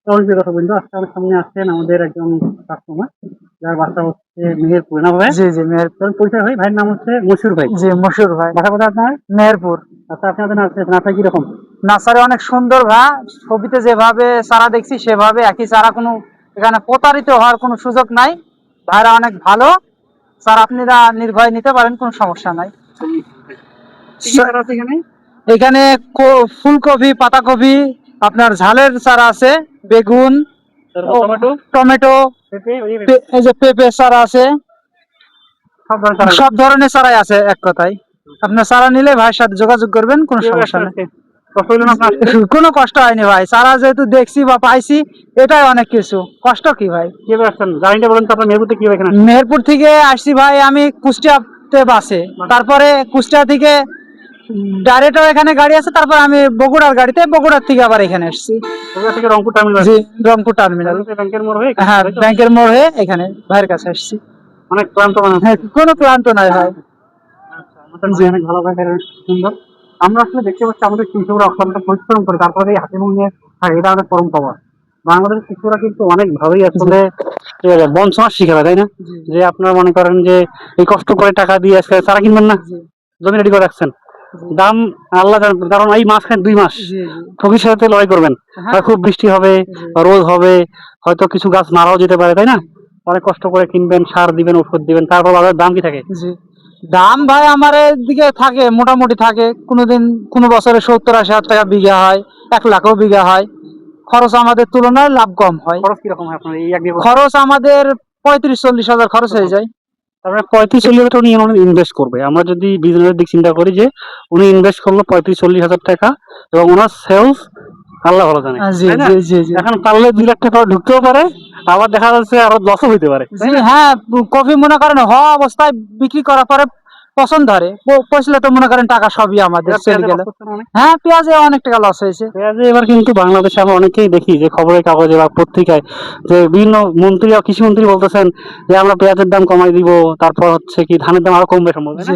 অনেক কথা বললো আজকে আমার সামনে আসছেন আমাদের একজন কাস্টমার যার বাসা হচ্ছে মেহেরপুর না ভাই? জি জি মেহেরপুর। পরিচয় ভাই, ভাইয়ের নাম হচ্ছে মশিউর ভাই। জি মশুর ভাই। বাসা কোথায় আপনার? মেহেরপুর। আচ্ছা, আপনি আমাদের নাচটা কিরকম? নার্সারি অনেক সুন্দর ভাই, ছবিতে যেভাবে চারা দেখছি সেভাবে একই চারা, কোনো এখানে প্রতারিত হওয়ার কোনো সুযোগ নাই। ভাইরা অনেক ভালো, স্যার আপনারা নির্ভয়ে নিতে পারেন, কোনো সমস্যা নাই। কি কি চারা আছে এখানে? এখানে ফুলকপি, পাতাকপি, আপনার ঝালের চারা আছে, বেগুন, তারপর টমেটো, টমেটো, পেঁপে, এই যে পেঁপে চারা আছে, সব ধরনের চারা সব ধরনের চারাই আছে এক কথায়। আপনার চারা নিলে ভাইয়ের সাথে যোগাযোগ করবেন, কোনো সমস্যা নেই। কষ্ট হইলো না আপনার আসতে? কোনো কষ্ট হয়নি ভাই, চারা যেহেতু দেখছি বা পাইছি এটাই অনেক কিছু। কষ্ট কি ভাই? কিভাবে আসছেন জার্নিটা বলেন তো, আপনার মেহেরপুর থেকে কিভাবে এখানে? মেহেরপুর থেকে আসছি ভাই আমি কুষ্টিয়াতে বাসে, তারপরে কুষ্টিয়া থেকে ডাইরেক্ট এখানে গাড়ি আছে, তারপর আমি বগুড়ার গাড়িতে, বগুড়ার থেকে আবার এখানে আসছি। বগুড়া থেকে রংপুর টার্মিনাল? জি, রংপুর টার্মিনাল। ব্যাংকের মোড় হয়ে? হ্যাঁ, ব্যাংকের মোড় হয়ে এখানে ভাইয়ের কাছে আসছি। অনেক ক্লান্ত মনে হচ্ছে? হ্যাঁ, কোনো ক্লান্ত নাই ভাই। আচ্ছা, আমাদের ভাই অনেক ভালো ভাই, সুন্দর। আমরা আসলে দেখতে পাচ্ছি আমাদের কৃষকরা অক্লান্ত পরিশ্রম করে তারপরে এই হাতে মুখ নিয়ে খায়, এটা আমাদের পরম পাওয়া। বাংলাদেশের কৃষকরা কিন্তু অনেক ভালোই আসলে বন সমাজ শিখাবে, তাই না? যে আপনারা মনে করেন যে এই কষ্ট করে টাকা দিয়ে আজকে চারা কিনবেন না, জমি রেডি করে রাখছেন, দাম আল্লাহ জানে, কারণ এই মাঝখানে 2 মাস ফকির সাথে লড়াই করবেন, খুব বৃষ্টি হবে, রোদ হবে, হয়তো কিছু গাছ মারাও যেতে পারে, তাই না? অনেক কষ্ট করে কিনবেন, সার দিবেন, ওষুধ দিবেন, তারপর বাজারের দাম কি থাকে? দাম ভাই আমার দিকে থাকে, মোটামুটি থাকে, কোনোদিন কোনো বছরে 70-80 হাজার টাকা বিঘা হয়, 1 লাখও বিঘা হয়। খরচ আমাদের তুলনায় লাভ কম হয়। খরচ কিরকম হয় আপনার এই এক বিঘা? খরচ আমাদের 35-40 হাজার খরচ হয়ে যায়। তারপরে 35-40 হাজার উনি ইনভেস্ট করবে। আমরা যদি বিজনেসের দিক চিন্তা করি যে উনি ইনভেস্ট করলো 35-40 হাজার টাকা, এবং ওনার সেলস আল্লাহ ভালো জানে, জি তাই না? জি জি জি। এখন পারলে 2 লাখ টাকা ঢুকতেও পারে, আবার দেখা যাচ্ছে আরো লসও হইতে পারে। জি হ্যাঁ, কফি মনে করেন হওয়া অবস্থায় বিক্রি করার পরে পছন্দ ধরে পচলে তো মনে করেন টাকা সবই আমাদের চলে গেল। হ্যাঁ, পেঁয়াজে অনেক টাকা লস হয়েছে। পেঁয়াজে এবার কিন্তু বাংলাদেশে আমরা অনেকেই দেখি যে খবরের কাগজে বা পত্রিকায় যে বিভিন্ন মন্ত্রী বা কৃষি মন্ত্রী বলতেছেন যে আমরা পেঁয়াজের দাম কমাই দিব, তারপর হচ্ছে কি ধানের দাম আরো কমবে সম্ভব, তাই না?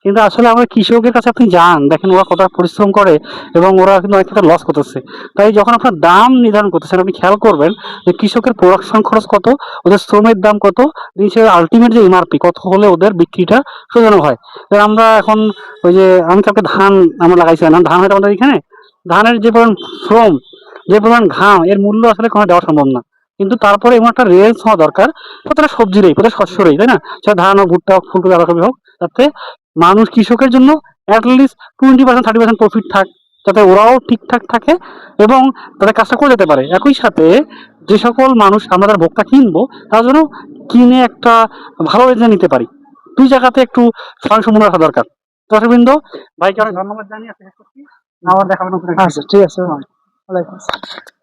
কিন্তু আসলে আমরা কৃষকের কাছে আপনি যান, দেখেন ওরা কতটা পরিশ্রম করে এবং ওরা কিন্তু অনেক ক্ষেত্রে লস করতেছে। তাই যখন আপনার দাম নির্ধারণ করতেছেন, আপনি খেয়াল করবেন যে কৃষকের প্রোডাকশন খরচ কত, ওদের শ্রমের দাম কত, আলটিমেট যে এমআরপি কত হলে ওদের বিক্রিটা সুযোগ হয়। আমরা এখন ওই যে আমি কালকে ধান আমরা লাগাইছিলাম, ধান হয়তো আমাদের এখানে ধানের যে পরিমাণ শ্রম, যে পরিমাণ ঘাম, এর মূল্য আসলে কোনো দেওয়া সম্ভব না। কিন্তু তারপরে এমন একটা রেঞ্জ হওয়া দরকার প্রত্যেকটা সবজিরই, প্রত্যেক শস্যরই, তাই না? সেটা ধান হোক, ভুট্টা হোক, ফুলকপি, বাঁধাকপি হোক, যাতে মানুষ কৃষকের জন্য অ্যাটলিস্ট 20%-30% প্রফিট থাক, যাতে ওরাও ঠিকঠাক থাকে এবং তাদের কাজটা করে যেতে পারে। একই সাথে যে সকল মানুষ আমরা যারা ভোক্তা কিনবো তার জন্য কিনে একটা ভালো রেঞ্জে নিতে পারি। 2 জায়গাতে একটু স্বয়ংসম্পূর্ণ রাখা দরকার। দর্শকবৃন্দ, ভাইকে অনেক ধন্যবাদ জানিয়ে শেষ করছি। আবার দেখা হবে নতুন একটা। আচ্ছা ঠিক আছে। ওয়ালাইকুম আসসালাম।